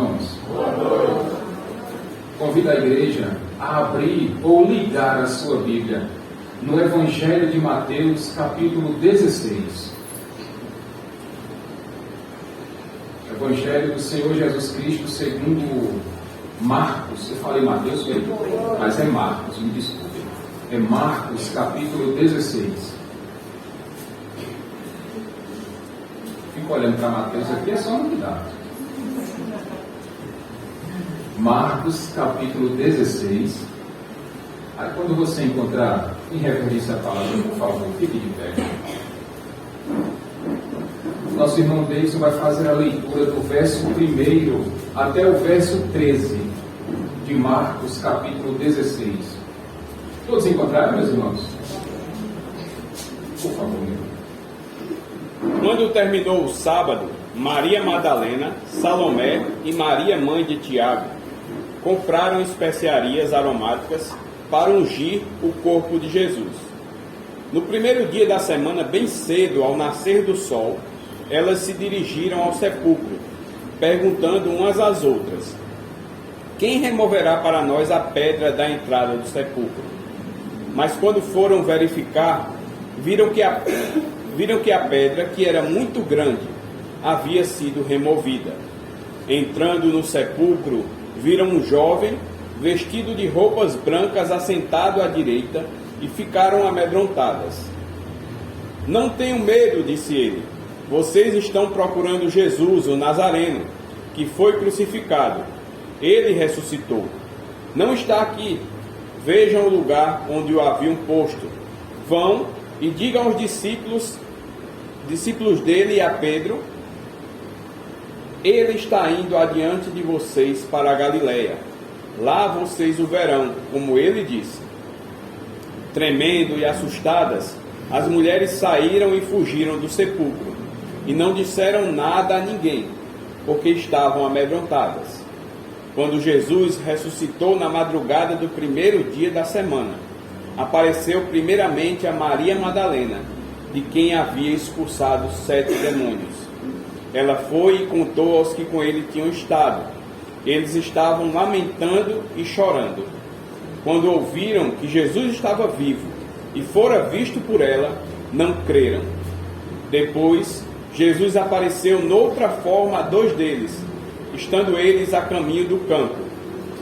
irmãos. Convido a igreja a abrir ou ligar a sua Bíblia no Evangelho de Mateus, capítulo 16. Evangelho do Senhor Jesus Cristo segundo Marcos. Eu falei Mateus, mas é Marcos, me desculpe. É Marcos, capítulo 16. Fico olhando para Mateus aqui, é só novidade. Marcos, capítulo 16. Aí quando você encontrar em referência à palavra, por favor, fique de pé. Nosso irmão Deison vai fazer a leitura do verso 1 até o verso 13 de Marcos, capítulo 16. Todos encontraram, meus irmãos? Por favor. Quando terminou o sábado, Maria Madalena, Salomé e Maria, mãe de Tiago, compraram especiarias aromáticas para ungir o corpo de Jesus. No primeiro dia da semana, bem cedo, ao nascer do sol, elas se dirigiram ao sepulcro, perguntando umas às outras: quem removerá para nós a pedra da entrada do sepulcro? Mas quando foram verificar, viram que a pedra, que era muito grande, havia sido removida. Entrando no sepulcro, viram um jovem, vestido de roupas brancas, assentado à direita, e ficaram amedrontadas. Não tenham medo, disse ele. Vocês estão procurando Jesus, o Nazareno, que foi crucificado. Ele ressuscitou. Não está aqui. Vejam o lugar onde o haviam posto. Vão e digam aos discípulos dele e a Pedro: ele está indo adiante de vocês para a Galileia. Lá vocês o verão, como ele disse. Tremendo e assustadas, as mulheres saíram e fugiram do sepulcro, e não disseram nada a ninguém, porque estavam amedrontadas. Quando Jesus ressuscitou na madrugada do primeiro dia da semana, apareceu primeiramente a Maria Madalena, de quem havia expulsado 7 demônios. Ela foi e contou aos que com ele tinham estado. Eles estavam lamentando e chorando. Quando ouviram que Jesus estava vivo e fora visto por ela, não creram. Depois, Jesus apareceu noutra forma a 2 deles, estando eles a caminho do campo.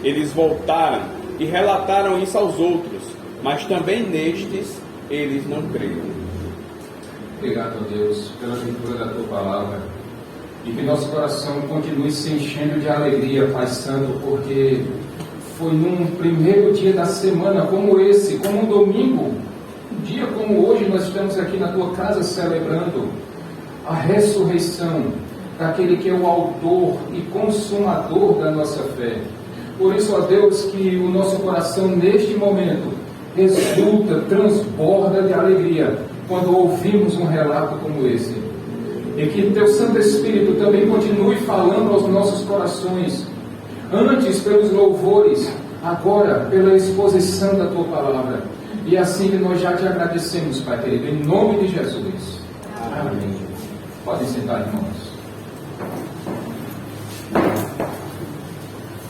Eles voltaram e relataram isso aos outros, mas também nestes eles não creram. Obrigado a Deus pela leitura da tua palavra, e que nosso coração continue se enchendo de alegria, Pai Santo, porque foi num primeiro dia da semana como esse, como um domingo, um dia como hoje, nós estamos aqui na tua casa celebrando a ressurreição daquele que é o autor e consumador da nossa fé. Por isso, ó Deus, que o nosso coração neste momento resulta, transborda de alegria quando ouvimos um relato como esse. E que teu Santo Espírito também continue falando aos nossos corações, antes pelos louvores, agora pela exposição da tua palavra. E assim que nós já te agradecemos, Pai querido, em nome de Jesus. Amém. Podem sentar, irmãos.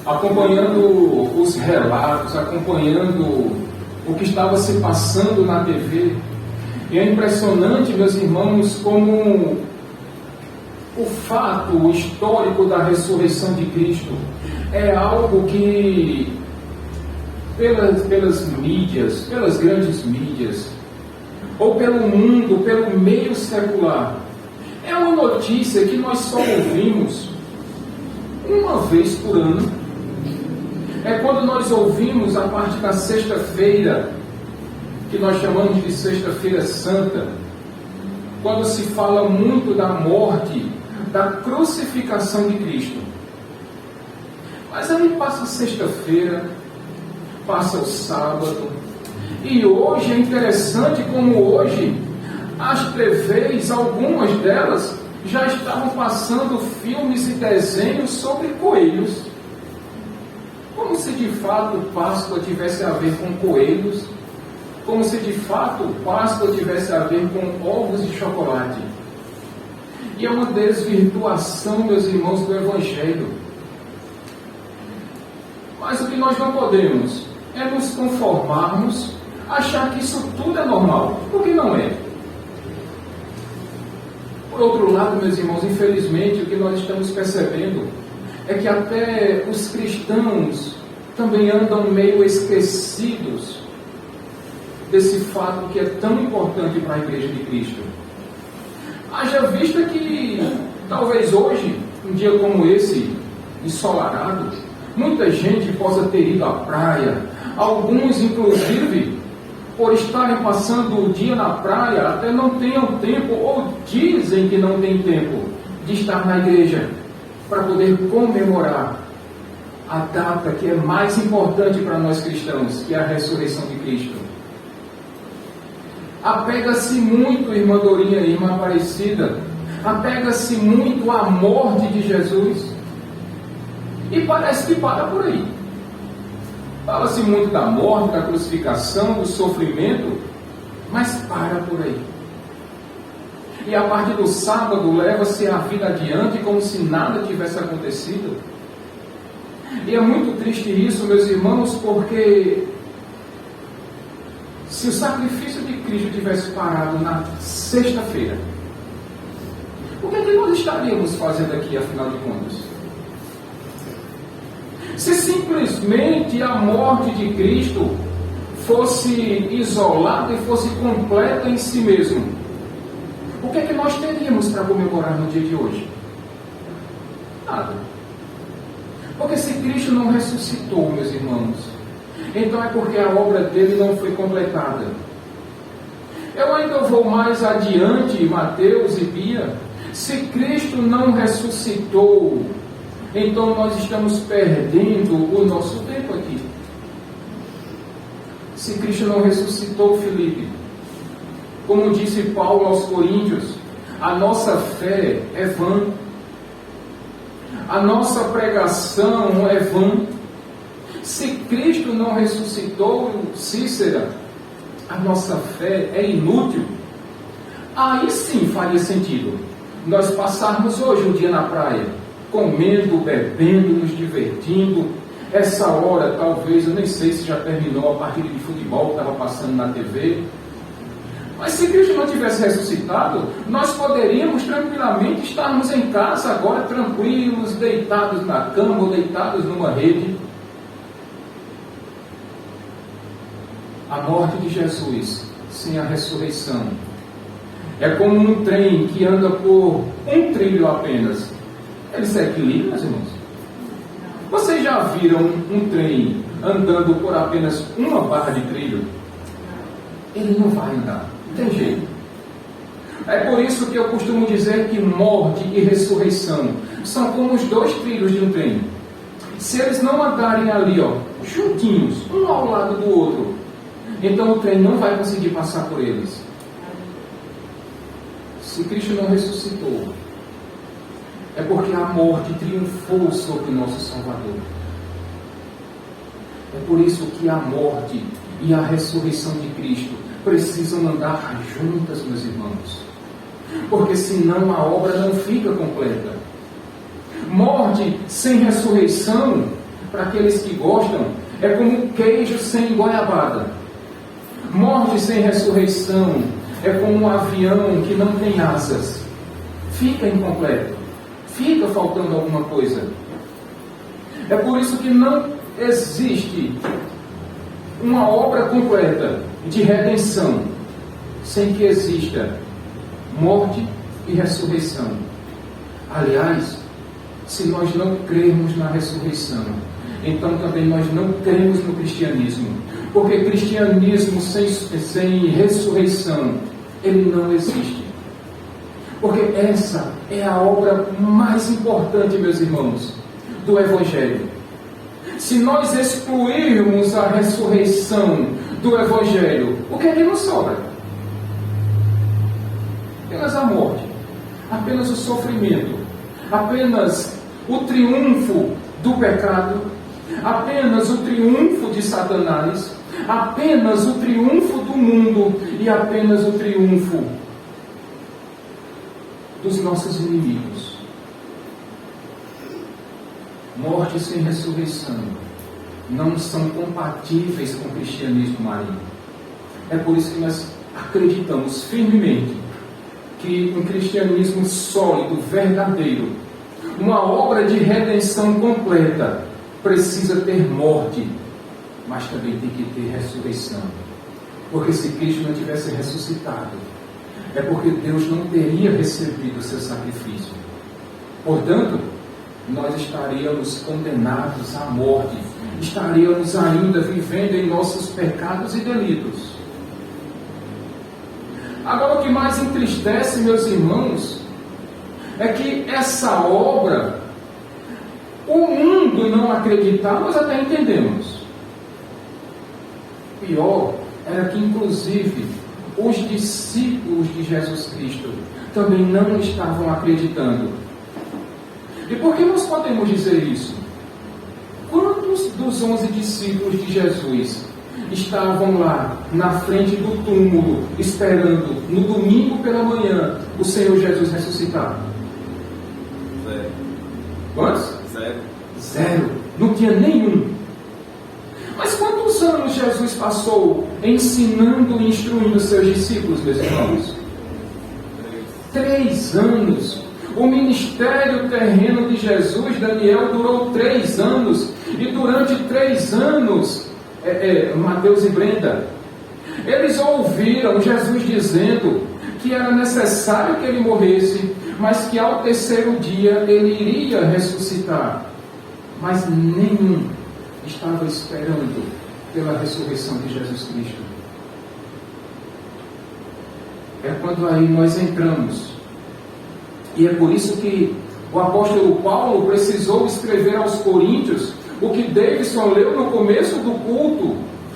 Acompanhando os relatos, acompanhando o que estava se passando na TV, e é impressionante, meus irmãos, como o fato histórico da ressurreição de Cristo é algo que, pelas mídias, pelas grandes mídias, ou pelo mundo, pelo meio secular, é uma notícia que nós só ouvimos uma vez por ano. É quando nós ouvimos a parte da sexta-feira, que nós chamamos de Sexta-feira Santa, quando se fala muito da morte, da crucificação de Cristo. Mas aí passa a sexta-feira, passa o sábado, e hoje é interessante como hoje as TVs, algumas delas, já estavam passando filmes e desenhos sobre coelhos. Como se de fato Páscoa tivesse a ver com coelhos, como se de fato Páscoa tivesse a ver com ovos de chocolate. E é uma desvirtuação, meus irmãos, do Evangelho. Mas o que nós não podemos é nos conformarmos, achar que isso tudo é normal, porque não é. Por outro lado, meus irmãos, infelizmente, o que nós estamos percebendo é que até os cristãos também andam meio esquecidos desse fato que é tão importante para a Igreja de Cristo. Haja vista que, talvez hoje, um dia como esse, ensolarado, muita gente possa ter ido à praia, alguns, inclusive, por estarem passando o dia na praia, até não tenham tempo, ou dizem que não têm tempo, de estar na igreja, para poder comemorar a data que é mais importante para nós cristãos, que é a ressurreição de Cristo. Apega-se muito, irmã Dorinha e irmã Aparecida, apega-se muito à morte de Jesus, e parece que para por aí. Fala-se muito da morte, da crucificação, do sofrimento, mas para por aí. E a partir do sábado leva-se a vida adiante como se nada tivesse acontecido. E é muito triste isso, meus irmãos, porque se o sacrifício de Cristo tivesse parado na sexta-feira, o que é que nós estaríamos fazendo aqui, afinal de contas? Se simplesmente a morte de Cristo fosse isolada e fosse completa em si mesmo, o que é que nós teríamos para comemorar no dia de hoje? Nada. Porque se Cristo não ressuscitou, meus irmãos, então é porque a obra dele não foi completada. Eu ainda vou mais adiante, Mateus e Bia. Se Cristo não ressuscitou, então nós estamos perdendo o nosso tempo aqui. Se Cristo não ressuscitou, Filipe, como disse Paulo aos Coríntios, a nossa fé é vã, a nossa pregação é vã. Se Cristo não ressuscitou, Cícera, a nossa fé é inútil. Aí sim faria sentido nós passarmos hoje um dia na praia, comendo, bebendo, nos divertindo. Essa hora, talvez, eu nem sei se já terminou a partida de futebol que estava passando na TV. Mas se Cristo não tivesse ressuscitado, nós poderíamos tranquilamente estarmos em casa agora, tranquilos, deitados na cama ou deitados numa rede. A morte de Jesus sem a ressurreição é como um trem que anda por um trilho apenas. Ele se equilibra, meus irmãos? Vocês já viram um trem andando por apenas uma barra de trilho? Ele não vai andar, não tem jeito. É por isso que eu costumo dizer que morte e ressurreição são como os dois trilhos de um trem. Se eles não andarem ali, juntinhos, um ao lado do outro, então o trem não vai conseguir passar por eles. Se Cristo não ressuscitou, é porque a morte triunfou sobre o nosso Salvador. É por isso que a morte e a ressurreição de Cristo precisam andar juntas, meus irmãos. Porque senão a obra não fica completa. Morte sem ressurreição, para aqueles que gostam, é como queijo sem goiabada. Morte sem ressurreição é como um avião que não tem asas. Fica incompleto. Fica faltando alguma coisa. É por isso que não existe uma obra completa de redenção sem que exista morte e ressurreição. Aliás, se nós não crermos na ressurreição, então também nós não cremos no cristianismo. Porque cristianismo sem ressurreição, ele não existe. Porque essa é a obra mais importante, meus irmãos, do Evangelho. Se nós excluirmos a ressurreição do Evangelho, o que é que nos sobra? Apenas a morte, apenas o sofrimento, apenas o triunfo do pecado, apenas o triunfo de Satanás, apenas o triunfo do mundo e apenas o triunfo dos nossos inimigos. Morte sem ressurreição não são compatíveis com o cristianismo mariano. É por isso que nós acreditamos firmemente que um cristianismo sólido, verdadeiro, uma obra de redenção completa, precisa ter morte, mas também tem que ter ressurreição. Porque se Cristo não tivesse ressuscitado, é porque Deus não teria recebido o seu sacrifício. Portanto, nós estaríamos condenados à morte, estaríamos ainda vivendo em nossos pecados e delitos. Agora, o que mais entristece, meus irmãos, é que essa obra, o mundo não acreditar, nós até entendemos. Pior era que, inclusive, os discípulos de Jesus Cristo também não estavam acreditando. E por que nós podemos dizer isso? Quantos dos 11 discípulos de Jesus estavam lá na frente do túmulo, esperando no domingo pela manhã o Senhor Jesus ressuscitar? Zero. Quantos? Zero. Não tinha nenhum. Mas quantos anos Jesus passou ensinando e instruindo seus discípulos, meus irmãos? 3 anos. O ministério terreno de Jesus, Daniel, durou 3 anos. E durante 3 anos, Mateus e Brenda, eles ouviram Jesus dizendo que era necessário que ele morresse, mas que ao 3º dia ele iria ressuscitar. Mas nenhum estava esperando pela ressurreição de Jesus Cristo. É quando aí nós entramos. E é por isso que o apóstolo Paulo precisou escrever aos Coríntios o que Davidson leu no começo do culto,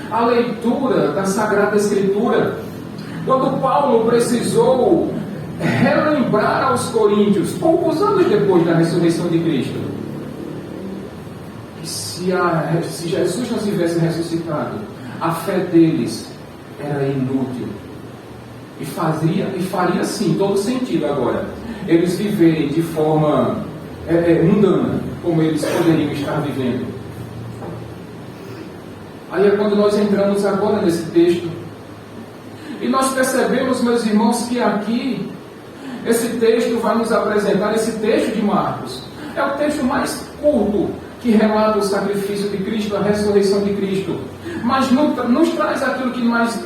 a leitura da Sagrada Escritura. Quando Paulo precisou relembrar aos Coríntios, poucos anos depois da ressurreição de Cristo, que se Jesus não tivesse ressuscitado, a fé deles era inútil. E faria sim todo sentido agora eles viverem de forma mundana, como eles poderiam estar vivendo. Aí é quando nós entramos agora nesse texto, e nós percebemos, meus irmãos, que aqui esse texto vai nos apresentar, esse texto de Marcos é o texto mais curto que relata o sacrifício de Cristo, a ressurreição de Cristo, mas nos traz aquilo que mais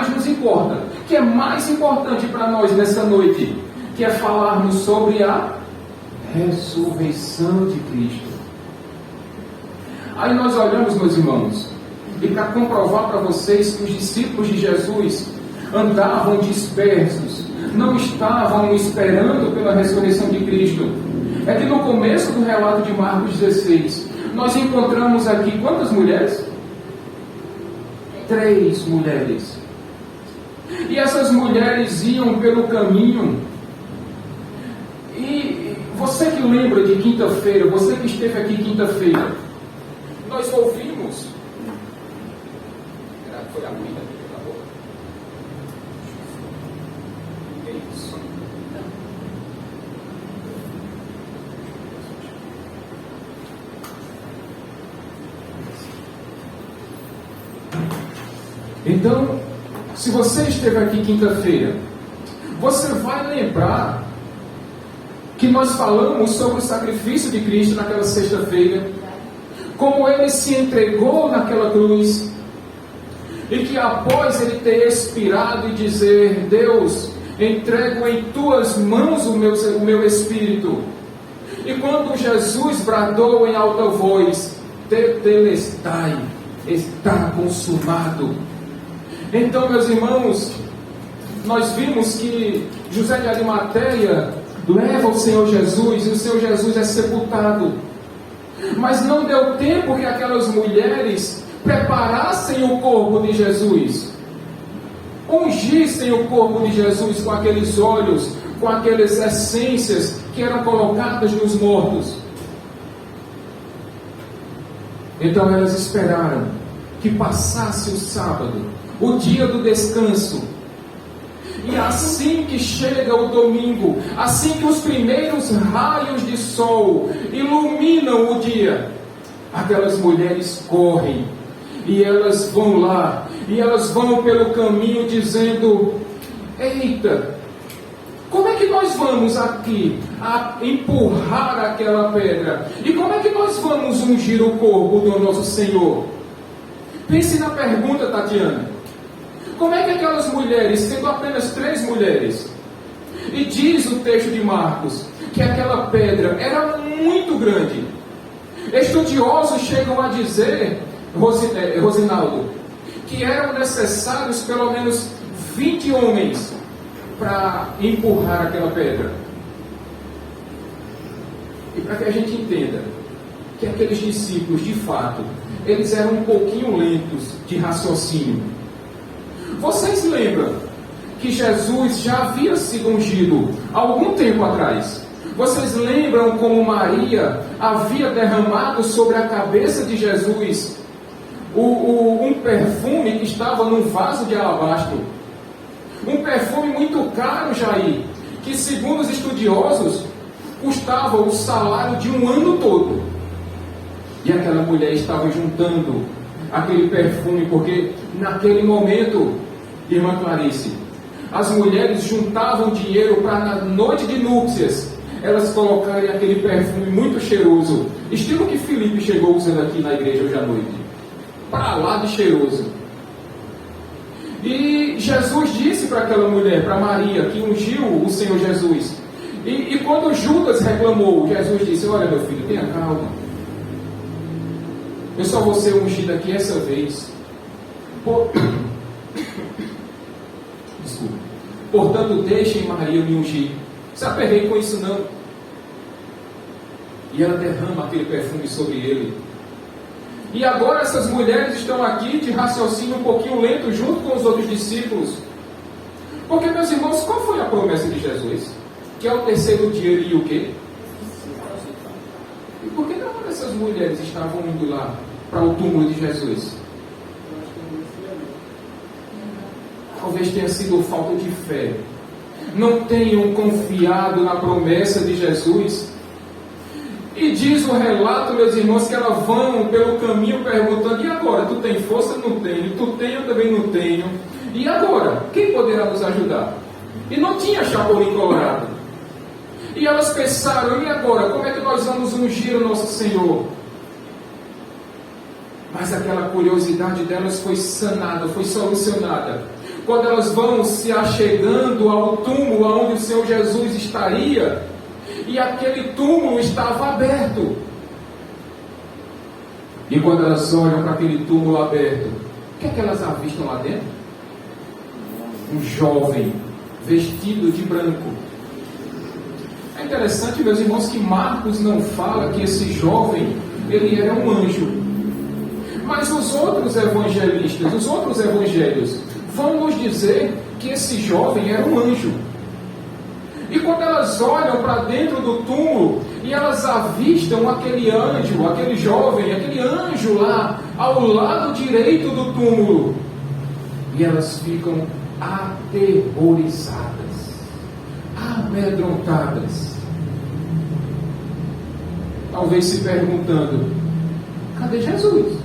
nos importa, que é mais importante para nós nessa noite, que é falarmos sobre a ressurreição de Cristo. Aí nós olhamos, meus irmãos, e para comprovar para vocês que os discípulos de Jesus andavam dispersos, não estavam esperando pela ressurreição de Cristo, é que no começo do relato de Marcos 16, nós encontramos aqui quantas mulheres? 3 mulheres. E essas mulheres iam pelo caminho. E você que lembra de quinta-feira, você que esteve aqui quinta-feira, nós ouvimos. Foi a comida que acabou. É isso. Então, se você esteve aqui quinta-feira, você vai lembrar que nós falamos sobre o sacrifício de Cristo naquela sexta-feira, como ele se entregou naquela cruz, e que após ele ter expirado e dizer: Deus, entrego em tuas mãos o meu espírito, e quando Jesus bradou em alta voz: Tetelestai, está consumado. Então, meus irmãos, nós vimos que José de Arimateia leva o Senhor Jesus, e o Senhor Jesus é sepultado. Mas não deu tempo que aquelas mulheres preparassem o corpo de Jesus, ungissem o corpo de Jesus com aqueles óleos, com aquelas essências que eram colocadas nos mortos. Então elas esperaram que passasse o sábado, o dia do descanso, e assim que chega o domingo, assim que os primeiros raios de sol iluminam o dia, aquelas mulheres correm, e elas vão lá, e elas vão pelo caminho dizendo: eita, como é que nós vamos aqui a empurrar aquela pedra? E como é que nós vamos ungir o corpo do nosso Senhor? Pense na pergunta, Tatiana. Como é que aquelas mulheres, sendo apenas 3 mulheres, e diz o texto de Marcos que aquela pedra era muito grande. Estudiosos chegam a dizer, Rosinaldo, que eram necessários pelo menos 20 homens para empurrar aquela pedra. E para que a gente entenda que aqueles discípulos, de fato, eles eram um pouquinho lentos de raciocínio. Vocês lembram que Jesus já havia sido ungido há algum tempo atrás? Vocês lembram como Maria havia derramado sobre a cabeça de Jesus um perfume que estava num vaso de alabastro? Um perfume muito caro, Jair, que segundo os estudiosos, custava o salário de um ano todo. E aquela mulher estava juntando aquele perfume, porque naquele momento, irmã Clarice, as mulheres juntavam dinheiro para na noite de núpcias elas colocarem aquele perfume muito cheiroso, estilo que Felipe chegou usando aqui na igreja hoje à noite, para lá de cheiroso. E Jesus disse para aquela mulher, para Maria, que ungiu o Senhor Jesus, e quando Judas reclamou, Jesus disse: olha, meu filho, tenha calma, eu só vou ser ungido aqui essa vez. Desculpa. Portanto, deixem Maria me ungir. Se aperrei com isso não. E ela derrama aquele perfume sobre ele. E agora essas mulheres estão aqui de raciocínio um pouquinho lento, junto com os outros discípulos. Porque, meus irmãos, qual foi a promessa de Jesus? Que ao terceiro dia ele ia o quê? E por que não essas mulheres estavam indo lá para o túmulo de Jesus? Talvez tenha sido falta de fé. Não tenham confiado na promessa de Jesus. E diz o relato, meus irmãos, que elas vão pelo caminho perguntando: e agora? Tu tem força? Não tenho. Tu tem? Eu também não tenho. E agora? Quem poderá nos ajudar? E não tinha Chapolin Colorado. E elas pensaram: e agora? Como é que nós vamos ungir o nosso Senhor? Mas aquela curiosidade delas foi sanada, foi solucionada. Quando elas vão se achegando ao túmulo onde o Senhor Jesus estaria, e aquele túmulo estava aberto. E quando elas olham para aquele túmulo aberto, o que é que elas avistam lá dentro? Um jovem vestido de branco. É interessante, meus irmãos, que Marcos não fala que esse jovem, ele era um anjo. Mas os outros evangelistas, os outros evangelhos, vão nos dizer que esse jovem era um anjo. E quando elas olham para dentro do túmulo e elas avistam aquele anjo, aquele jovem, aquele anjo lá ao lado direito do túmulo, e elas ficam aterrorizadas, amedrontadas, talvez se perguntando: cadê Jesus?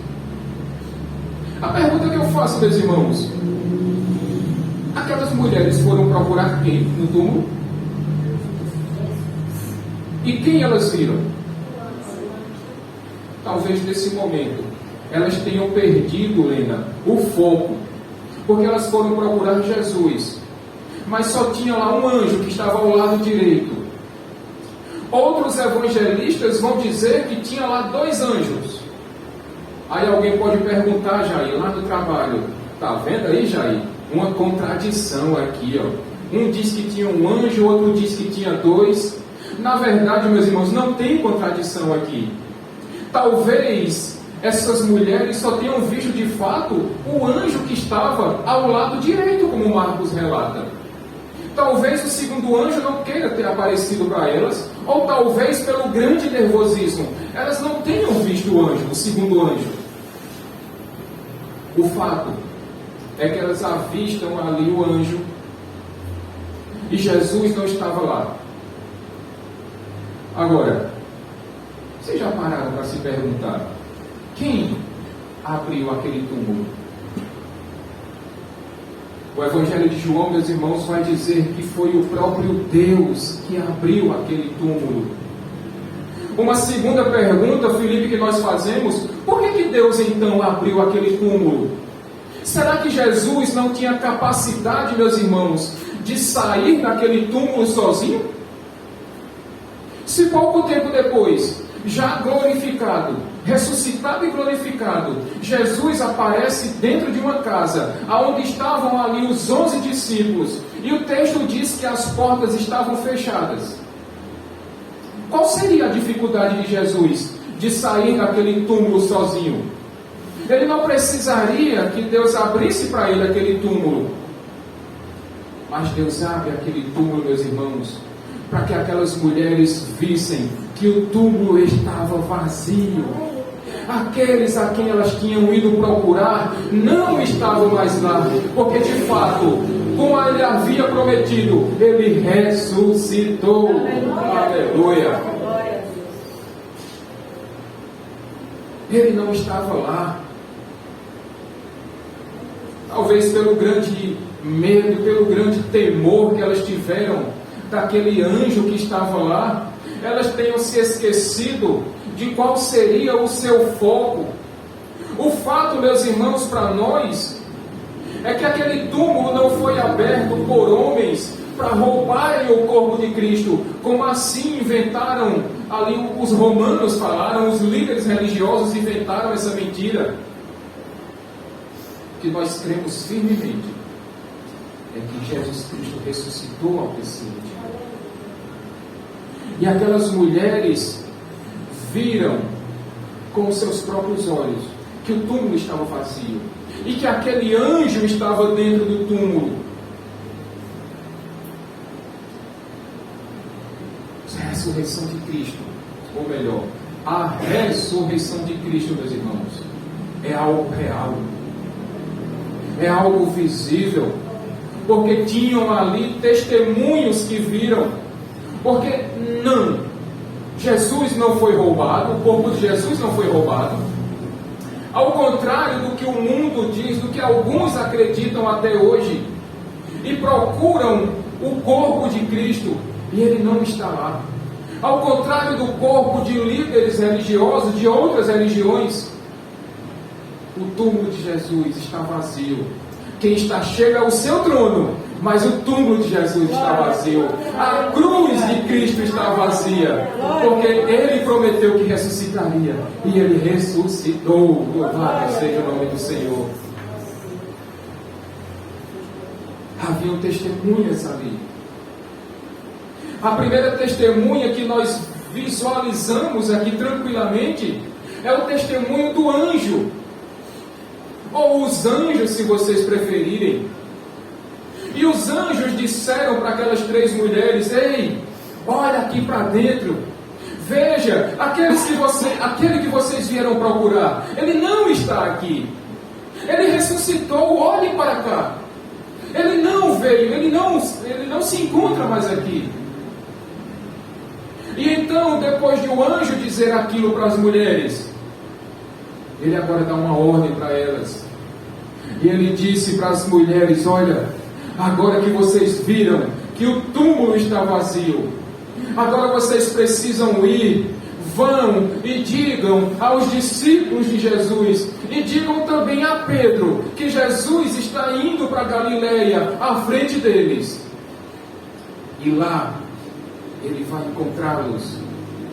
A pergunta que eu faço, meus irmãos: aquelas mulheres foram procurar quem no túmulo? E quem elas viram? Talvez nesse momento elas tenham perdido, Lena, o foco, porque elas foram procurar Jesus, mas só tinha lá um anjo que estava ao lado direito. Outros evangelistas vão dizer que tinha lá 2 anjos. Aí alguém pode perguntar, Jair, lá no trabalho: tá vendo aí, Jair? Uma contradição aqui, ó. Um diz que tinha um anjo, outro diz que tinha 2. Na verdade, meus irmãos, não tem contradição aqui. Talvez essas mulheres só tenham visto de fato o anjo que estava ao lado direito, como Marcos relata. Talvez o segundo anjo não queira ter aparecido para elas, ou talvez pelo grande nervosismo elas não tenham visto o anjo, o segundo anjo. O fato é que elas avistam ali o anjo e Jesus não estava lá. Agora, vocês já pararam para se perguntar: Quem abriu aquele túmulo? O Evangelho de João, meus irmãos, vai dizer que foi o próprio Deus que abriu aquele túmulo. Uma segunda pergunta, Filipe, que nós fazemos: por que Deus então abriu aquele túmulo? Será que Jesus não tinha capacidade, meus irmãos, de sair daquele túmulo sozinho? Se pouco tempo depois, já glorificado, ressuscitado e glorificado, Jesus aparece dentro de uma casa, onde estavam ali os 11 discípulos, e o texto diz que as portas estavam fechadas. Qual seria a dificuldade de Jesus de sair daquele túmulo sozinho? Ele não precisaria que Deus abrisse para ele aquele túmulo. Mas Deus abre aquele túmulo, meus irmãos, para que aquelas mulheres vissem que o túmulo estava vazio. Aqueles a quem elas tinham ido procurar não estavam mais lá, porque de fato, como ele havia prometido, ele ressuscitou. Aleluia. Ele não estava lá. Talvez pelo grande medo, pelo grande temor que elas tiveram daquele anjo que estava lá, elas tenham se esquecido de qual seria o seu foco. O fato, meus irmãos, para nós, é que aquele túmulo não foi aberto por homens para roubarem o corpo de Cristo, como assim inventaram ali, os romanos falaram, os líderes religiosos inventaram essa mentira. Que nós cremos firmemente é que Jesus Cristo ressuscitou ao terceiro dia. E aquelas mulheres viram com os seus próprios olhos que o túmulo estava vazio e que aquele anjo estava dentro do túmulo. A ressurreição de Cristo, ou melhor, a ressurreição de Cristo, meus irmãos, é algo real. É algo visível, porque tinham ali testemunhos que viram, porque Jesus não foi roubado, o corpo de Jesus não foi roubado, ao contrário do que o mundo diz, do que alguns acreditam até hoje, e procuram o corpo de Cristo, e ele não está lá, ao contrário do corpo de líderes religiosos de outras religiões. O túmulo de Jesus está vazio. Quem está cheio é o seu trono, mas o túmulo de Jesus está vazio. A cruz de Cristo está vazia, porque Ele prometeu que ressuscitaria, e Ele ressuscitou. Louvado seja o nome do Senhor. Haviam testemunhas ali. A primeira testemunha que nós visualizamos aqui tranquilamente é o testemunho do anjo, ou os anjos, se vocês preferirem. E os anjos disseram para aquelas 3 mulheres: ei, olha aqui para dentro, veja, aquele que vocês vieram procurar, ele não está aqui, ele ressuscitou, olhem para cá, ele não veio, ele não se encontra mais aqui. E então, depois de o anjo dizer aquilo para as mulheres, ele agora dá uma ordem para elas. E ele disse para as mulheres: olha, agora que vocês viram que o túmulo está vazio, agora vocês precisam ir, vão e digam aos discípulos de Jesus, e digam também a Pedro, que Jesus está indo para Galileia, à frente deles. E lá, ele vai encontrá-los,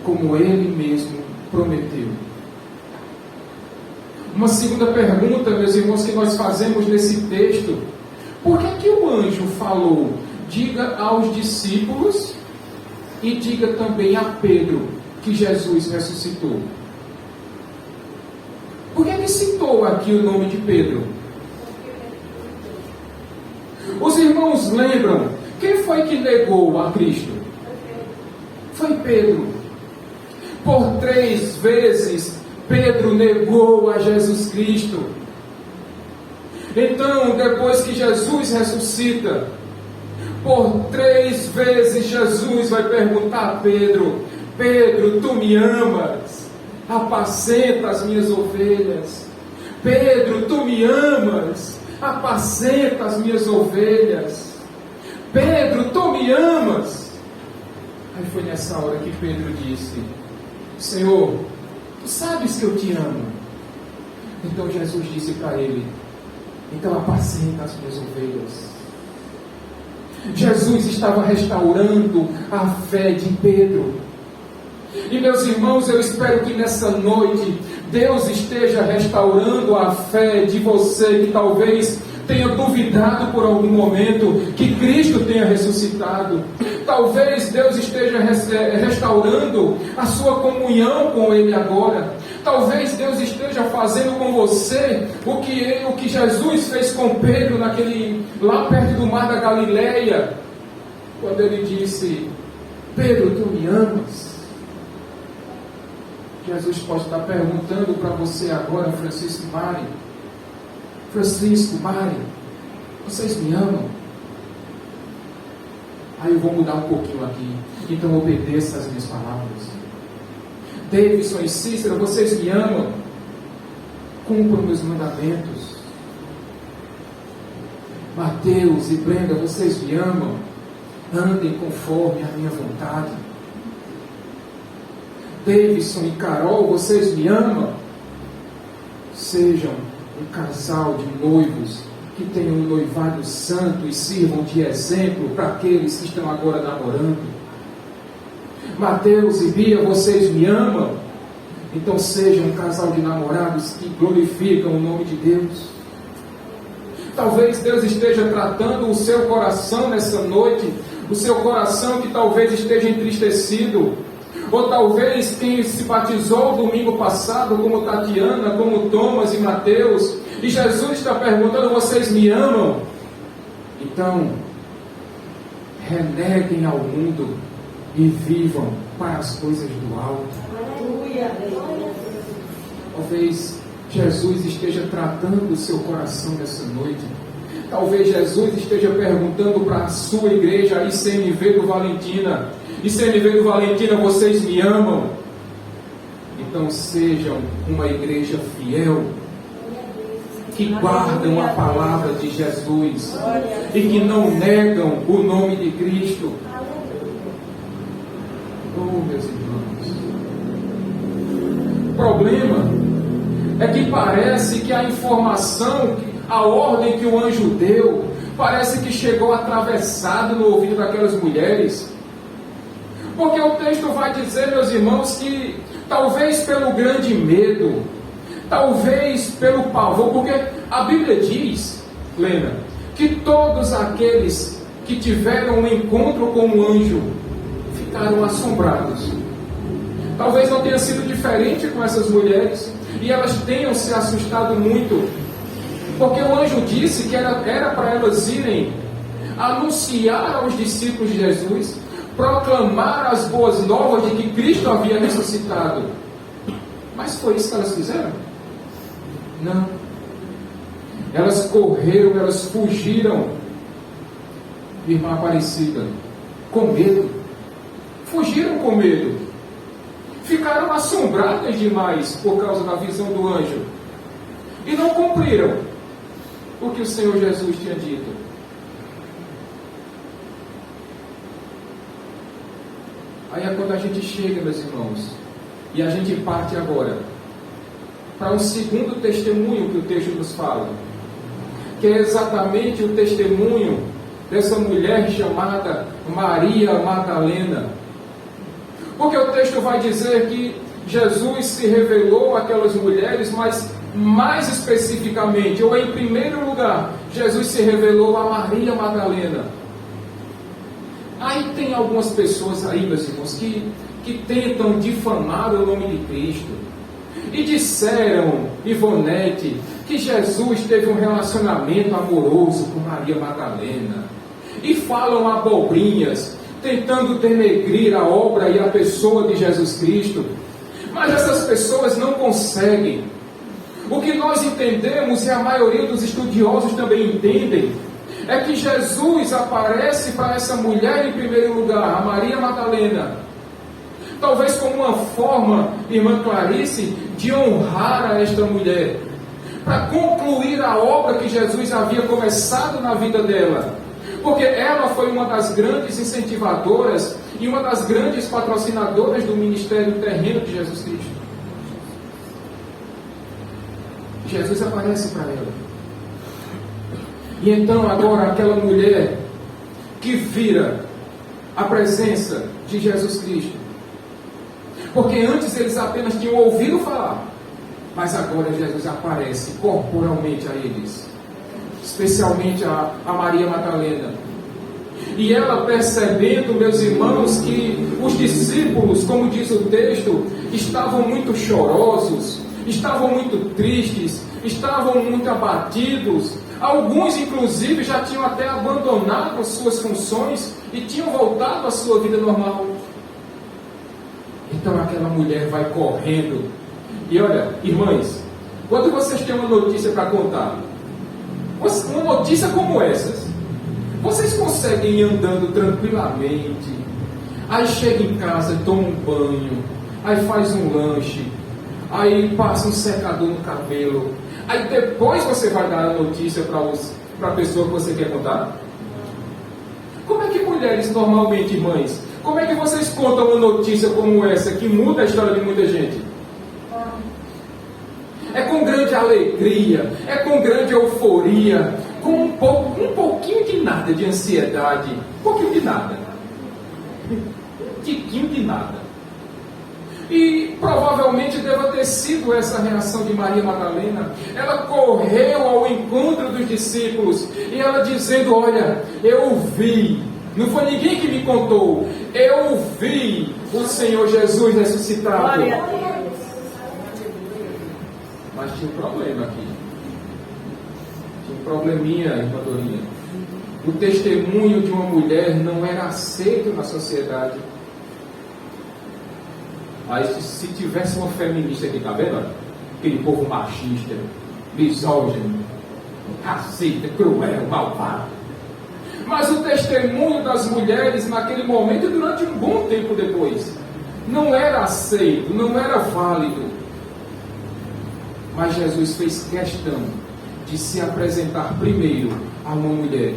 como ele mesmo prometeu. Uma segunda pergunta, meus irmãos, que nós fazemos nesse texto: por que o anjo falou, diga aos discípulos e diga também a Pedro que Jesus ressuscitou? Por que citou aqui o nome de Pedro? Os irmãos lembram quem foi que negou a Cristo? Foi Pedro. Por 3 vezes Pedro negou a Jesus Cristo. Então, depois que Jesus ressuscita, por 3 vezes Jesus vai perguntar a Pedro: Pedro, tu me amas? apacenta as minhas ovelhas. Pedro, tu me amas, apacenta as minhas ovelhas. Pedro, tu me amas. Aí foi nessa hora que Pedro disse: Senhor, tu sabes que eu te amo. Então Jesus disse para ele: então apacenta as minhas ovelhas. Jesus estava restaurando a fé de Pedro. E meus irmãos, eu espero que nessa noite Deus esteja restaurando a fé de você que talvez tenha duvidado por algum momento que Cristo tenha ressuscitado. Talvez Deus esteja restaurando a sua comunhão com Ele agora. Talvez Deus esteja fazendo com você o que Jesus fez com Pedro lá perto do mar da Galileia, quando ele disse: Pedro, tu me amas? Jesus pode estar perguntando para você agora: Francisco, Mari, vocês me amam? Aí eu vou mudar um pouquinho aqui. Então obedeça as minhas palavras. Davidson e Cícera, vocês me amam? Cumpram meus mandamentos. Mateus e Brenda, vocês me amam? Andem conforme a minha vontade. Davidson e Carol, vocês me amam? Sejam um casal de noivos que tenham um noivado santo e sirvam de exemplo para aqueles que estão agora namorando. Mateus e Bia, vocês me amam? Então sejam um casal de namorados que glorificam o nome de Deus. Talvez Deus esteja tratando o seu coração nessa noite, o seu coração que talvez esteja entristecido, ou talvez quem se batizou domingo passado, como Tatiana, como Thomas e Mateus, e Jesus está perguntando: vocês me amam? Então, reneguem ao mundo e vivam para as coisas do alto. Talvez Jesus esteja tratando o seu coração nessa noite. Talvez Jesus esteja perguntando para a sua igreja, ICNV do Valentina: ICNV do Valentina, vocês me amam? Então sejam uma igreja fiel, que guardam a palavra de Jesus e que não negam o nome de Cristo. Oh, meus irmãos, o problema é que parece que a informação, a ordem que o anjo deu, parece que chegou atravessado no ouvido daquelas mulheres. Porque o texto vai dizer, meus irmãos, que talvez pelo grande medo, talvez pelo pavor, porque a Bíblia diz, Lena, que todos aqueles que tiveram um encontro com o anjo ficaram assombrados. Talvez não tenha sido diferente com essas mulheres, e elas tenham se assustado muito, porque o anjo disse que era para elas irem anunciar aos discípulos de Jesus, proclamar as boas novas de que Cristo havia ressuscitado. Mas foi isso que elas fizeram? Não. Elas correram, elas fugiram, irmã Aparecida, com medo. Fugiram com medo. Ficaram assombradas demais por causa da visão do anjo. E não cumpriram o que o Senhor Jesus tinha dito. Aí é quando a gente chega, meus irmãos, e a gente parte agora para um segundo testemunho que o texto nos fala, que é exatamente o testemunho dessa mulher chamada Maria Madalena. Porque o texto vai dizer que Jesus se revelou àquelas mulheres, mas mais especificamente, ou em primeiro lugar, Jesus se revelou a Maria Madalena. Aí tem algumas pessoas aí, meus irmãos, que tentam difamar o nome de Cristo. E disseram, Ivonete, que Jesus teve um relacionamento amoroso com Maria Madalena. E falam abobrinhas, tentando denegrir a obra e a pessoa de Jesus Cristo. Mas essas pessoas não conseguem. O que nós entendemos, e a maioria dos estudiosos também entendem, é que Jesus aparece para essa mulher em primeiro lugar, a Maria Madalena, talvez como uma forma, irmã Clarice, de honrar a esta mulher, para concluir a obra que Jesus havia começado na vida dela, porque ela foi uma das grandes incentivadoras e uma das grandes patrocinadoras do ministério terreno de Jesus Cristo. Jesus aparece para ela. E então agora aquela mulher que vira a presença de Jesus Cristo. Porque antes eles apenas tinham ouvido falar, mas agora Jesus aparece corporalmente a eles, especialmente a Maria Madalena. E ela percebendo, meus irmãos, que os discípulos, como diz o texto, estavam muito chorosos, estavam muito tristes, estavam muito abatidos. Alguns, inclusive, já tinham até abandonado as suas funções e tinham voltado à sua vida normal. Então aquela mulher vai correndo. E olha, irmãs, quando vocês têm uma notícia para contar, uma notícia como essas, vocês conseguem ir andando tranquilamente, aí chega em casa, toma um banho, aí faz um lanche, aí passa um secador no cabelo, aí depois você vai dar a notícia para a pessoa que você quer contar? Como é que mulheres normalmente, mães, como é que vocês contam uma notícia como essa, que muda a história de muita gente? É com grande alegria, é com grande euforia, com um pouquinho de nada de ansiedade, um pouquinho de nada, um tiquinho de nada. E provavelmente deva ter sido essa reação de Maria Madalena. Ela correu ao encontro dos discípulos e ela dizendo: olha, eu vi, não foi ninguém que me contou, eu vi o Senhor Jesus ressuscitado. Mas tinha um problema aqui. Tinha um probleminha, irmã Dorinha. O testemunho de uma mulher não era aceito na sociedade. Aí se tivesse uma feminista aqui, tá vendo? Aquele povo machista, misógino, racista, cruel, malvado. Mas o testemunho das mulheres naquele momento e durante um bom tempo depois não era aceito, não era válido. Mas Jesus fez questão de se apresentar primeiro a uma mulher.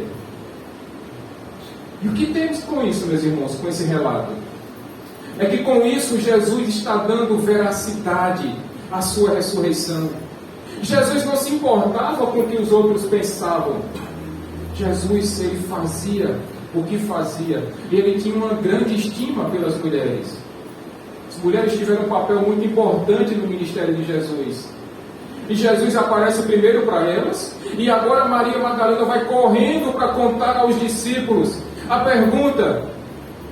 E o que temos com isso, meus irmãos, com esse relato? É que com isso Jesus está dando veracidade à sua ressurreição. Jesus não se importava com o que os outros pensavam. Jesus, ele fazia o que fazia. Ele tinha uma grande estima pelas mulheres. As mulheres tiveram um papel muito importante no ministério de Jesus. E Jesus aparece primeiro para elas, e agora Maria Madalena vai correndo para contar aos discípulos. A pergunta: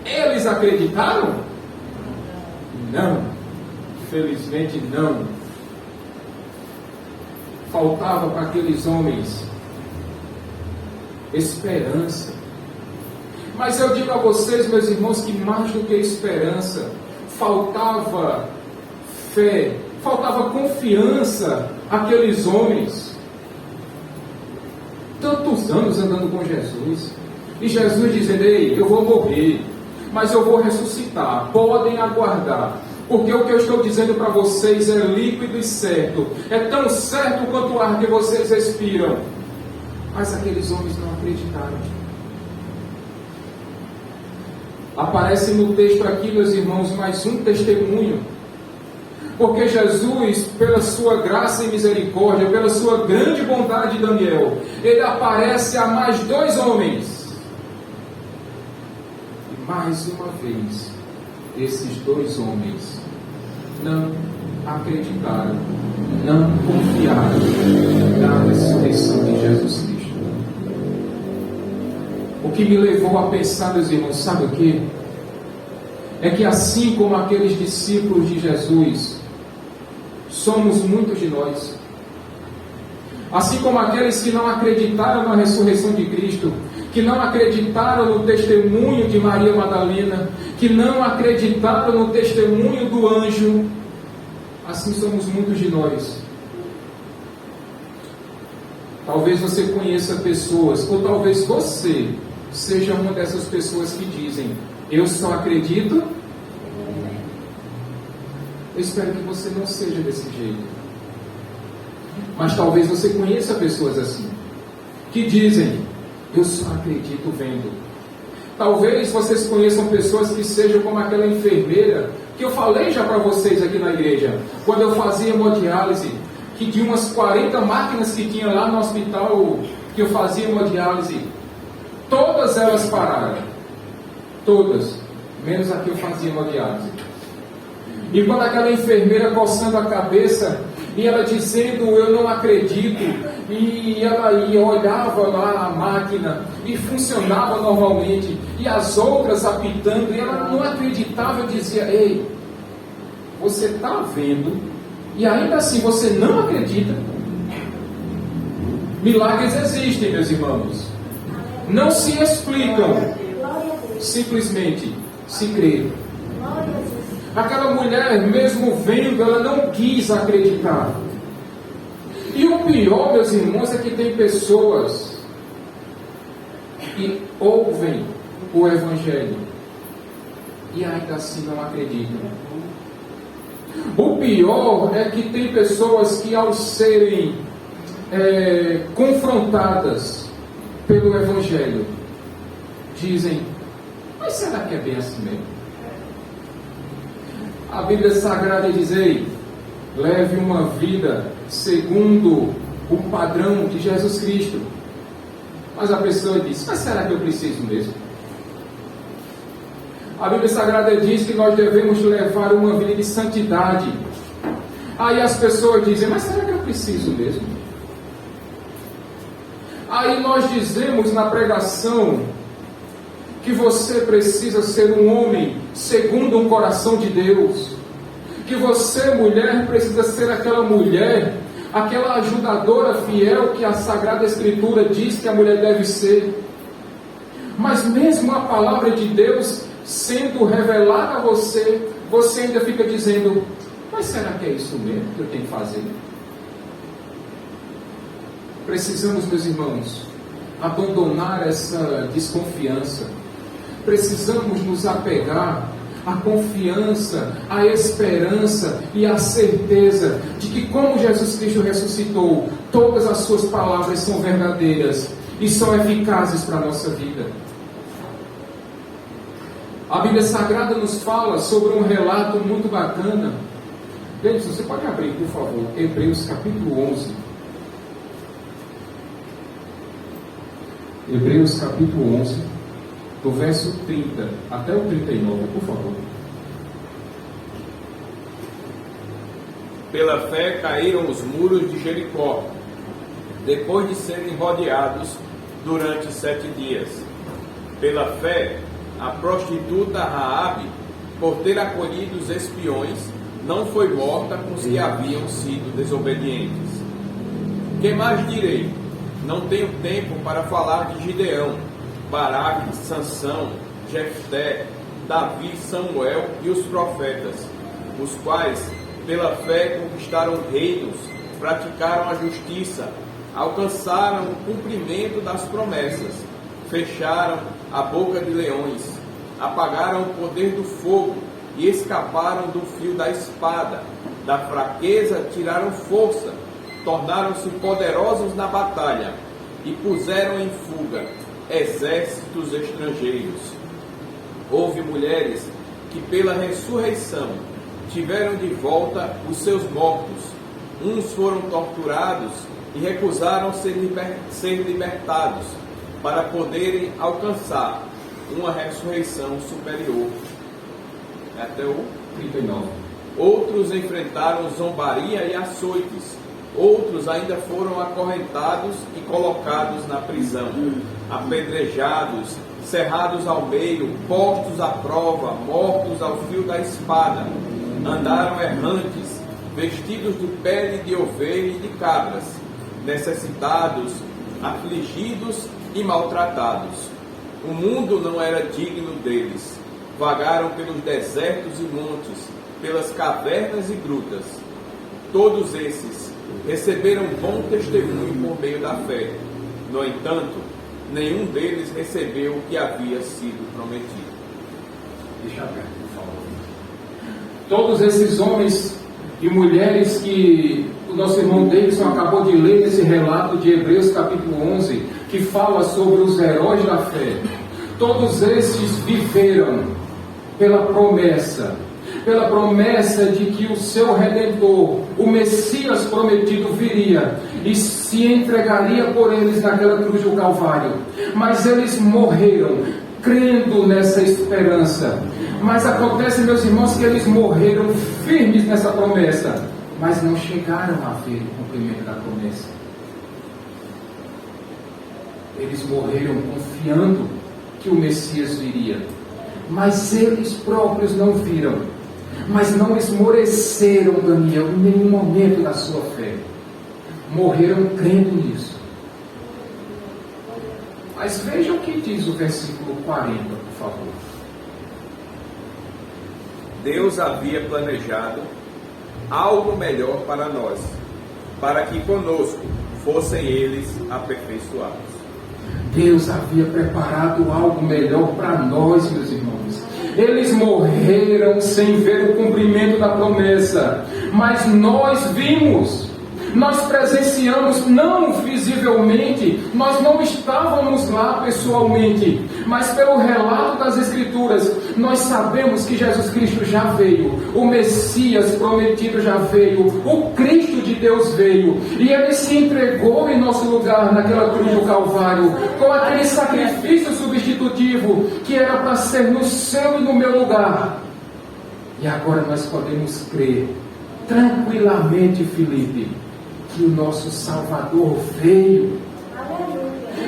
eles acreditaram? Não, felizmente não. Faltava para aqueles homens esperança. Mas eu digo a vocês, meus irmãos, que mais do que esperança, faltava fé, faltava confiança àqueles homens. Tantos anos andando com Jesus, e Jesus dizendo: ei, eu vou morrer, mas eu vou ressuscitar, podem aguardar, porque o que eu estou dizendo para vocês é líquido e certo, é tão certo quanto o ar que vocês respiram. Mas aqueles homens não acreditaram. Aparece no texto aqui, meus irmãos, mais um testemunho, porque Jesus, pela sua graça e misericórdia, pela sua grande bondade, Daniel, ele aparece a mais dois homens. E mais uma vez, esses dois homens não acreditaram, não confiaram na ressurreição de Jesus Cristo. O que me levou a pensar, meus irmãos, sabe o que? É que assim como aqueles discípulos de Jesus, somos muitos de nós. Assim como aqueles que não acreditaram na ressurreição de Cristo, que não acreditaram no testemunho de Maria Madalena, que não acreditaram no testemunho do anjo, assim somos muitos de nós. Talvez você conheça pessoas, ou talvez você seja uma dessas pessoas que dizem: eu só acredito Eu espero que você não seja desse jeito. Mas talvez você conheça pessoas assim, que dizem, eu só acredito vendo. Talvez vocês conheçam pessoas que sejam como aquela enfermeira, que eu falei já para vocês aqui na igreja, quando eu fazia hemodiálise, que de umas 40 máquinas que tinha lá no hospital, que eu fazia hemodiálise, todas elas pararam. Todas. Menos a que eu fazia hemodiálise. E quando aquela enfermeira coçando a cabeça, e ela dizendo, eu não acredito, e ela ia, olhava lá a máquina, e funcionava normalmente, e as outras apitando, e ela não acreditava, eu dizia, ei, você está vendo, e ainda assim você não acredita? Milagres existem, meus irmãos. Não se explicam, simplesmente se crê. Aquela mulher, mesmo vendo, ela não quis acreditar. E o pior, meus irmãos, é que tem pessoas que ouvem o Evangelho e ainda assim não acreditam. O pior é que tem pessoas que, ao serem confrontadas pelo Evangelho, dizem, mas será que é bem assim mesmo? A Bíblia Sagrada diz, ei, leve uma vida segundo o padrão de Jesus Cristo. Mas a pessoa diz, mas será que eu preciso mesmo? A Bíblia Sagrada diz que nós devemos levar uma vida de santidade. Aí as pessoas dizem, mas será que eu preciso mesmo? Aí nós dizemos na pregação que você precisa ser um homem segundo um coração de Deus, que você, mulher, precisa ser aquela mulher, aquela ajudadora fiel que a Sagrada Escritura diz que a mulher deve ser. Mas mesmo a palavra de Deus sendo revelada a você, você ainda fica dizendo, mas será que é isso mesmo que eu tenho que fazer? Precisamos, meus irmãos, abandonar essa desconfiança. Precisamos nos apegar à confiança, à esperança e à certeza de que, como Jesus Cristo ressuscitou, todas as suas palavras são verdadeiras e são eficazes para a nossa vida. A Bíblia Sagrada nos fala sobre um relato muito bacana. Gente, você pode abrir, por favor, Hebreus capítulo 11. Hebreus capítulo 11, do verso 30 até o 39, por favor. Pela fé caíram os muros de Jericó, depois de serem rodeados durante 7 dias. Pela fé, a prostituta Raabe, por ter acolhido os espiões, não foi morta com os que haviam sido desobedientes. Que mais direi? Não tenho tempo para falar de Gideão, Baraque, Sansão, Jefté, Davi, Samuel e os profetas, os quais, pela fé, conquistaram reinos, praticaram a justiça, alcançaram o cumprimento das promessas, fecharam a boca de leões, apagaram o poder do fogo e escaparam do fio da espada, da fraqueza tiraram força, tornaram-se poderosos na batalha e puseram em fuga exércitos estrangeiros. Houve mulheres que pela ressurreição tiveram de volta os seus mortos. Uns foram torturados e recusaram ser libertados para poderem alcançar uma ressurreição superior. Até o 39. Outros enfrentaram zombaria e açoites. Outros ainda foram acorrentados e colocados na prisão, apedrejados, cerrados ao meio, postos à prova, mortos ao fio da espada. Andaram errantes, vestidos de pele de ovelha e de cabras, necessitados, afligidos e maltratados. O mundo não era digno deles. Vagaram pelos desertos e montes, pelas cavernas e grutas. Todos esses receberam bom testemunho por meio da fé. No entanto, nenhum deles recebeu o que havia sido prometido. Deixa aberto, por favor. Todos esses homens e mulheres que o nosso irmão Davidson acabou de ler nesse relato de Hebreus capítulo 11, que fala sobre os heróis da fé, todos esses viveram pela promessa de que o seu Redentor, o Messias prometido, viria e se entregaria por eles naquela cruz do Calvário. Mas eles morreram crendo nessa esperança. Mas acontece, meus irmãos, que eles morreram firmes nessa promessa, mas não chegaram a ver o cumprimento da promessa. Eles morreram confiando que o Messias viria, mas eles próprios não viram, mas não esmoreceram, Daniel, em nenhum momento da sua fé. Morreram crendo nisso. Mas veja o que diz o versículo 40, por favor. Deus havia planejado algo melhor para nós, para que conosco fossem eles aperfeiçoados. Deus havia preparado algo melhor para nós, meus irmãos. Eles morreram sem ver o cumprimento da promessa, mas nós vimos. Nós presenciamos, não visivelmente, nós não estávamos lá pessoalmente, mas pelo relato das Escrituras, nós sabemos que Jesus Cristo já veio, o Messias prometido já veio, o Cristo de Deus veio, e Ele se entregou em nosso lugar naquela cruz do Calvário, com aquele sacrifício substitutivo, que era para ser no seu e no meu lugar. E agora nós podemos crer tranquilamente, Filipe, que o nosso Salvador veio.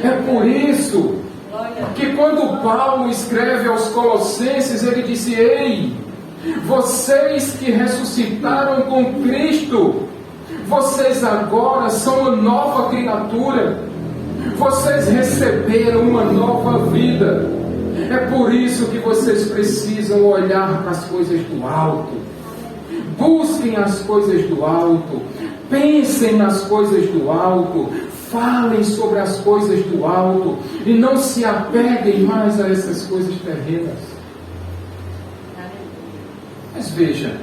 É por isso que quando Paulo escreve aos Colossenses, ele disse: ei, vocês que ressuscitaram com Cristo, vocês agora são uma nova criatura, vocês receberam uma nova vida. É por isso que vocês precisam olhar para as coisas do alto. Busquem as coisas do alto, pensem nas coisas do alto, falem sobre as coisas do alto e não se apeguem mais a essas coisas terrenas. Mas veja,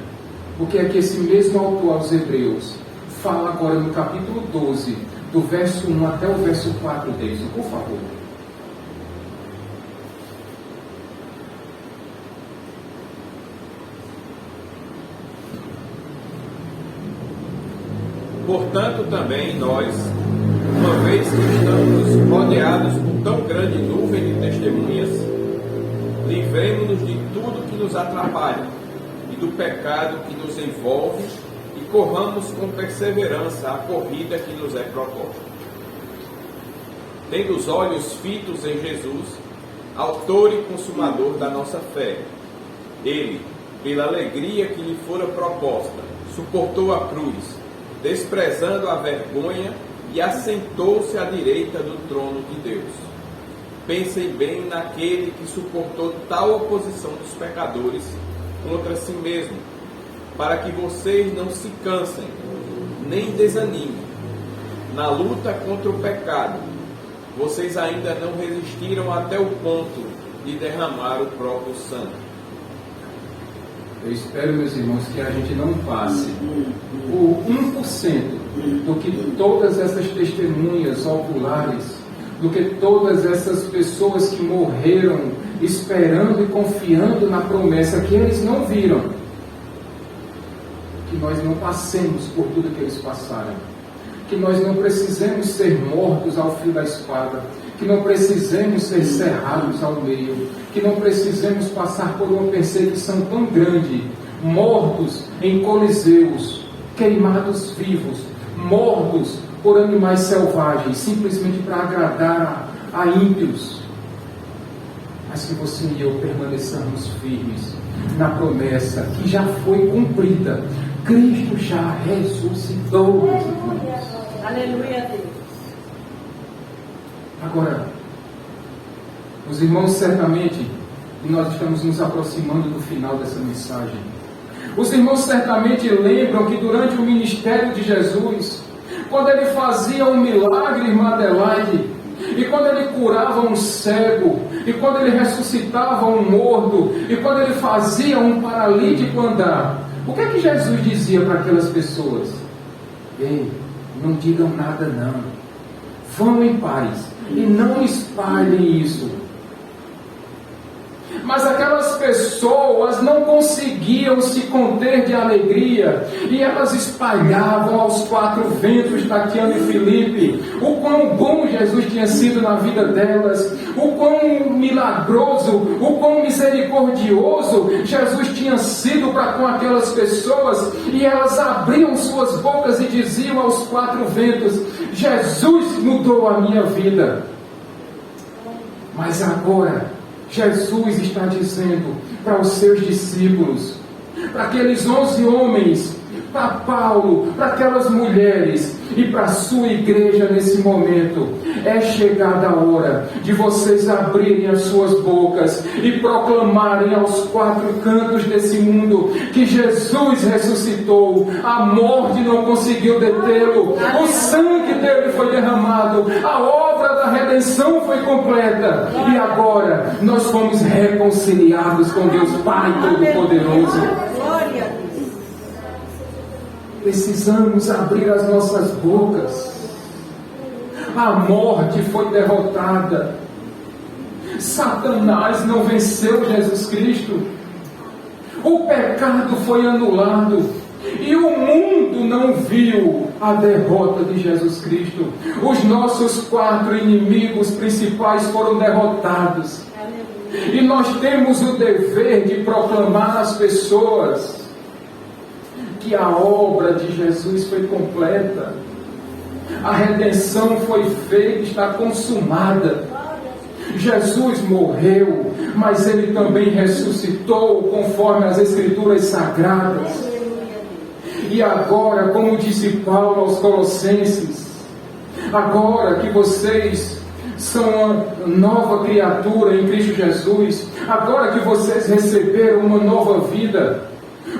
o que é que esse mesmo autor aos Hebreus fala agora no capítulo 12, do verso 1 até o verso 4 deles, por favor. Portanto, também nós, uma vez que estamos rodeados por tão grande nuvem de testemunhas, livremos-nos de tudo que nos atrapalha e do pecado que nos envolve e corramos com perseverança a corrida que nos é proposta. Tendo os olhos fitos em Jesus, autor e consumador da nossa fé, Ele, pela alegria que lhe fora proposta, suportou a cruz, desprezando a vergonha, e assentou-se à direita do trono de Deus. Pensem bem naquele que suportou tal oposição dos pecadores contra si mesmo, para que vocês não se cansem, nem desanimem. Na luta contra o pecado, vocês ainda não resistiram até o ponto de derramar o próprio sangue. Eu espero, meus irmãos, que a gente não passe por 1% do que todas essas testemunhas oculares, do que todas essas pessoas que morreram esperando e confiando na promessa que eles não viram, que nós não passemos por tudo que eles passaram, que nós não precisemos ser mortos ao fio da espada, que não precisemos ser cerrados ao meio, que não precisemos passar por uma perseguição tão grande, mortos em coliseus, queimados vivos, mortos por animais selvagens, simplesmente para agradar a ímpios. Mas que você e eu permaneçamos firmes na promessa que já foi cumprida. Cristo já ressuscitou. Aleluia, Deus. Agora, os irmãos certamente, e nós estamos nos aproximando do final dessa mensagem, os irmãos certamente lembram que durante o ministério de Jesus, quando ele fazia um milagre, irmã Adelaide, e quando ele curava um cego, e quando ele ressuscitava um morto, e quando ele fazia um paralítico andar, O que é que Jesus dizia para aquelas pessoas? Ei, não digam nada não. Vão em paz e não espalhem isso. Mas aquelas pessoas não conseguiam se conter de alegria e elas espalhavam aos quatro ventos, Tatiana e Felipe, o quão bom Jesus tinha sido na vida delas, o quão milagroso, o quão misericordioso Jesus tinha sido para com aquelas pessoas, e elas abriam suas bocas e diziam aos quatro ventos: Jesus mudou a minha vida. Mas agora Jesus está dizendo para os seus discípulos, para aqueles 11 homens, para Paulo, para aquelas mulheres e para a sua igreja nesse momento: é chegada a hora de vocês abrirem as suas bocas e proclamarem aos quatro cantos desse mundo que Jesus ressuscitou, a morte não conseguiu detê-lo, o sangue dele foi derramado, a obra da redenção foi completa, e agora nós fomos reconciliados com Deus Pai Todo-Poderoso. Glória a Deus. Precisamos abrir as nossas bocas. A morte foi derrotada. Satanás não venceu Jesus Cristo. O pecado foi anulado. E o mundo não viu a derrota de Jesus Cristo. Os nossos quatro inimigos principais foram derrotados. E nós temos o dever de proclamar às pessoas que a obra de Jesus foi completa, a redenção foi feita, está consumada. Jesus morreu, mas Ele também ressuscitou, conforme as Escrituras Sagradas. E agora, como disse Paulo aos Colossenses, agora que vocês são uma nova criatura em Cristo Jesus, agora que vocês receberam uma nova vida,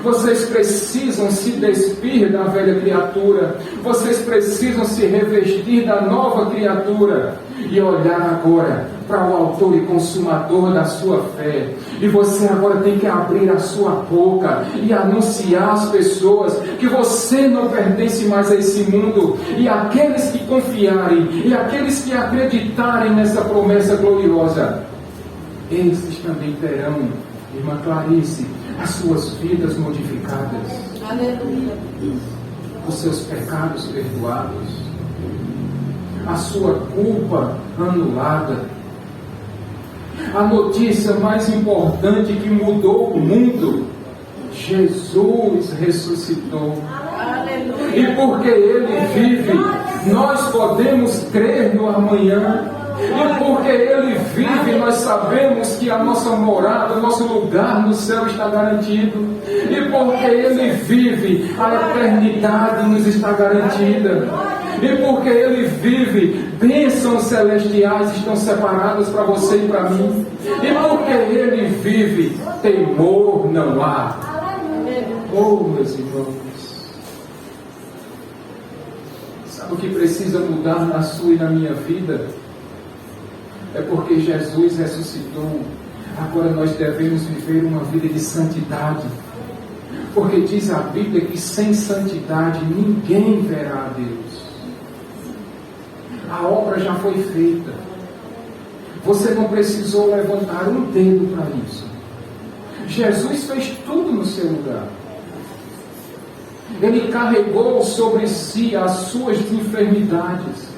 vocês precisam se despir da velha criatura, vocês precisam se revestir da nova criatura e olhar agora para o autor e consumador da sua fé. E você agora tem que abrir a sua boca e anunciar às pessoas que você não pertence mais a esse mundo, e aqueles que confiarem e aqueles que acreditarem nessa promessa gloriosa, esses também terão, irmã Clarice, as suas vidas modificadas. Aleluia. Os seus pecados perdoados, a sua culpa anulada. A notícia mais importante que mudou o mundo: Jesus ressuscitou. Aleluia. E porque Ele vive, nós podemos crer no amanhã. E porque Ele vive, nós sabemos que a nossa morada, o nosso lugar no céu está garantido. E porque Ele vive, a eternidade nos está garantida. E porque Ele vive, bênçãos celestiais estão separadas para você e para mim. E porque Ele vive, temor não há. Oh, meus irmãos, sabe o que precisa mudar na sua e na minha vida? É porque Jesus ressuscitou. Agora nós devemos viver uma vida de santidade. Porque diz a Bíblia que sem santidade ninguém verá a Deus. A obra já foi feita. Você não precisou levantar um dedo para isso. Jesus fez tudo no seu lugar. Ele carregou sobre si as suas enfermidades.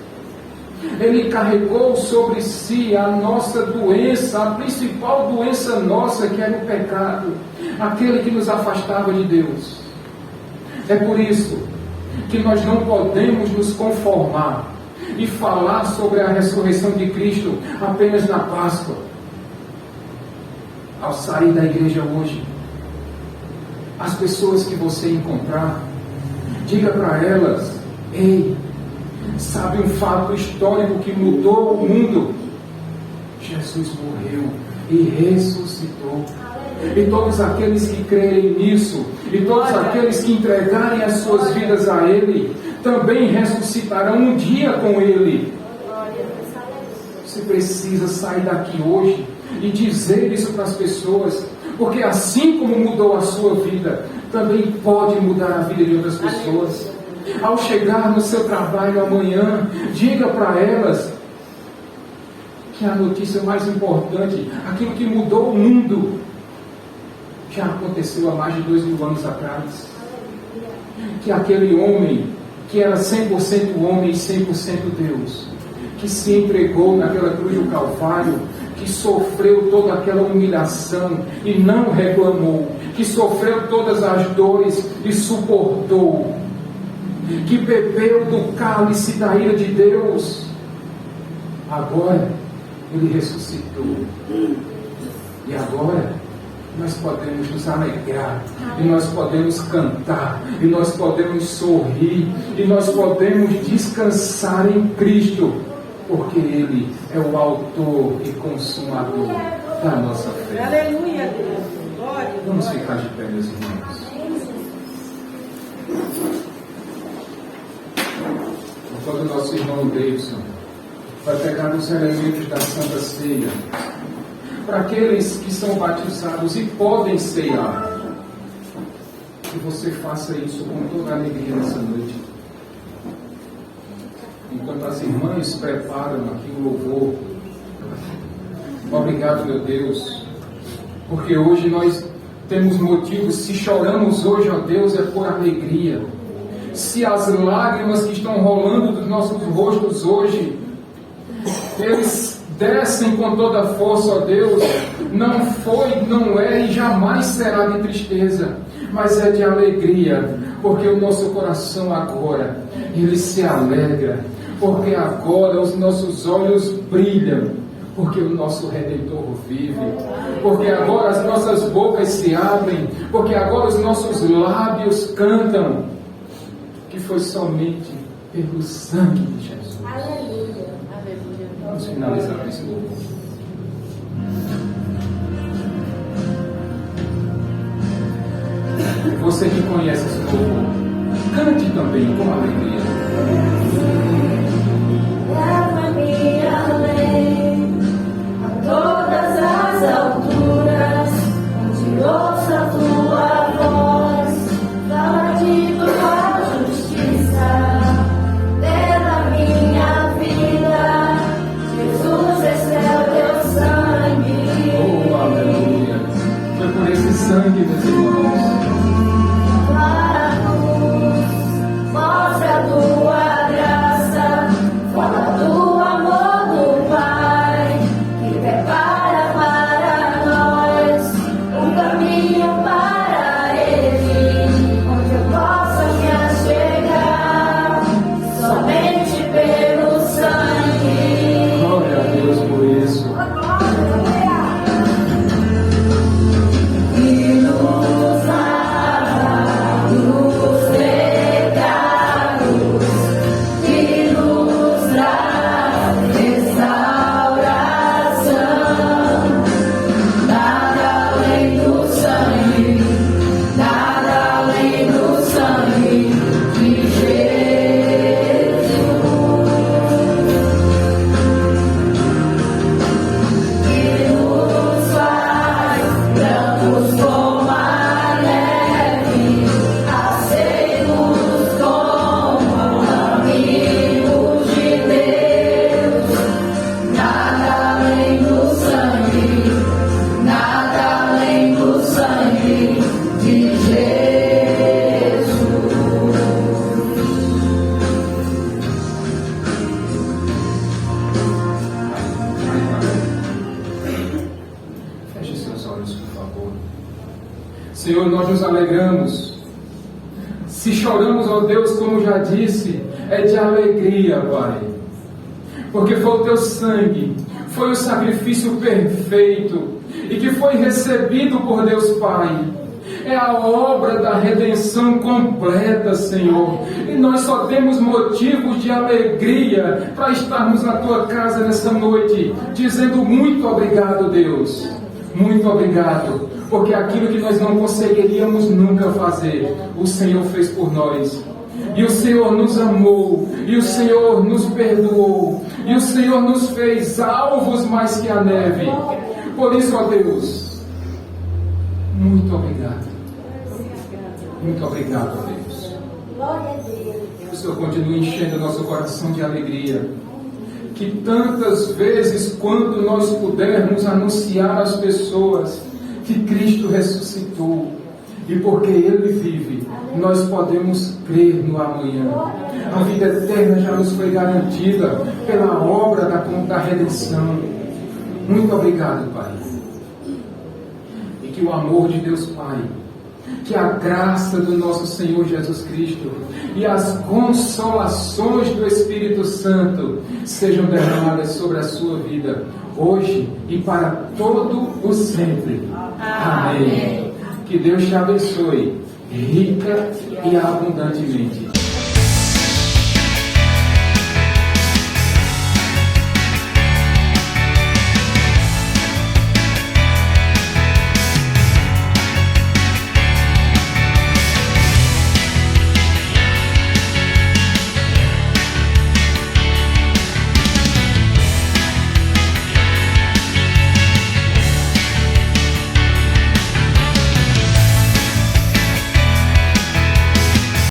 Ele carregou sobre si a nossa doença, a principal doença nossa, que era o pecado, aquele que nos afastava de Deus. É por isso que nós não podemos nos conformar e falar sobre a ressurreição de Cristo apenas na Páscoa. Ao sair da igreja hoje, as pessoas que você encontrar, diga para elas: ei, sabe um fato histórico que mudou o mundo? Jesus morreu e ressuscitou. E todos aqueles que crerem nisso, e todos aqueles que entregarem as suas vidas a Ele, também ressuscitarão um dia com Ele. Você precisa sair daqui hoje e dizer isso para as pessoas, porque assim como mudou a sua vida, também pode mudar a vida de outras pessoas. Ao chegar no seu trabalho amanhã, diga para elas que a notícia mais importante, aquilo que mudou o mundo, já aconteceu há mais de 2000 anos atrás. Que aquele homem, que era 100% homem e 100% Deus, que se entregou naquela cruz do Calvário, que sofreu toda aquela humilhação e não reclamou, que sofreu todas as dores e suportou, que bebeu do cálice da ira de Deus, agora ele ressuscitou. E agora nós podemos nos alegrar, e nós podemos cantar, e nós podemos sorrir, e nós podemos descansar em Cristo, porque Ele é o autor e consumador da nossa fé. Aleluia, Deus. Glória. Vamos ficar de pé, meus irmãos. Enquanto o nosso irmão Davidson vai pegar os elementos da Santa Ceia, para aqueles que são batizados e podem ceiar, que você faça isso com toda a alegria nessa noite. Enquanto as irmãs preparam aqui o louvor, obrigado, meu Deus, porque hoje nós temos motivos. Se choramos hoje, ó Deus, é por alegria. Se as lágrimas que estão rolando dos nossos rostos hoje, eles descem com toda a força, ó Deus, não foi, não é e jamais será de tristeza, mas é de alegria, porque o nosso coração agora, ele se alegra, porque agora os nossos olhos brilham, porque o nosso Redentor vive, porque agora as nossas bocas se abrem, porque agora os nossos lábios cantam, que foi somente pelo sangue de Jesus. Aleluia. Vamos finalizar com esse louvor. Você que conhece esse louvor, cante também com alegria. Leva-me além, a todas as alturas, onde ouça a tua voz, fala de tua justiça, pela minha vida, Jesus, esse é o teu sangue. Oh, aleluia! Foi por esse sangue, meus irmãos. Mostra a tua graça, fala do amor do Pai, que prepara para nós um caminho para Ele, onde eu possa me achegar, somente pelo sangue. Glória a Deus por isso. Que nos lava dos pecados, que nos traz restauração. Nada além do sangue, nada além do sangue de Jesus. Que nos faz brancos como a neve, aceitos como amigos de Deus. Nada além do sangue, nada além do sangue de Jesus. Feche seus olhos, por favor. Senhor, nós nos alegramos. Se choramos, ó Deus, como já disse, é de alegria, Pai. Porque foi o teu sangue, foi o sacrifício perfeito e que foi recebido por Deus Pai. É a obra da redenção completa, Senhor. E nós só temos motivos de alegria para estarmos na tua casa nessa noite, dizendo muito obrigado, Deus. Muito obrigado, porque aquilo que nós não conseguiríamos nunca fazer, o Senhor fez por nós. E o Senhor nos amou, e o Senhor nos perdoou, e o Senhor nos fez alvos mais que a neve. Por isso, ó Deus, muito obrigado. Muito obrigado, Deus. Glória a Deus. Que o Senhor continue enchendo nosso coração de alegria. Que tantas vezes, quando nós pudermos anunciar às pessoas que Cristo ressuscitou, e porque Ele vive, nós podemos crer no amanhã. A vida eterna já nos foi garantida pela obra da redenção. Muito obrigado, Pai. E que o amor de Deus Pai, que a graça do nosso Senhor Jesus Cristo e as consolações do Espírito Santo sejam derramadas sobre a sua vida, hoje e para todo o sempre. Amém. Que Deus te abençoe, rica e abundantemente.